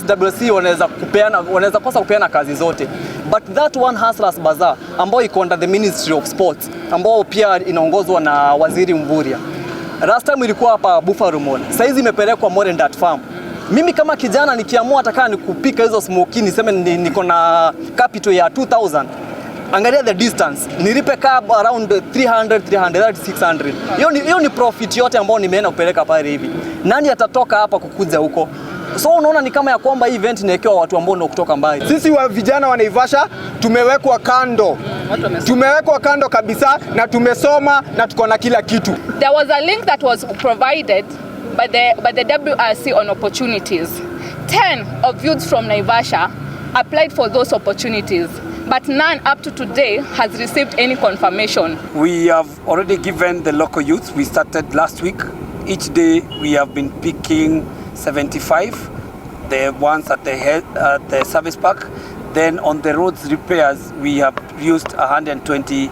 WC wanaweza kosa kupeana kazi zote, but that one hustlers bazaar ambao iko under the Ministry of Sports ambao pia inaongozwa na Waziri Mvurya. Last time ilikuwa hapa Buffalo Mall, sasa hizi imepelekwa Modern Dart Farm. Mimi kama kijana nikiamua atakaa nikupika hizo smoky niseme niko na capital ya 2000, angalia the distance, nilipe cab around 300 600. Hiyo ni profit yote ambao nimeenda kupeleka pale hivi. Nani atatoka hapa kukuja huko? So unaona ni kama ya kwamba hii event inaekewa watu ambao ndio kutoka mbali. Sisi wa vijana wa Naivasha tumewekwa kando. Tumewekwa kando kabisa na tumesoma na tuko na kila kitu. There was a link that was provided by the WRC on opportunities. 10 of youths from Naivasha applied for those opportunities, but none up to today has received any confirmation. We have already given the local youth. We started last week. Each day we have been picking 75, the ones at the service park. Then on the roads repairs, we have used 120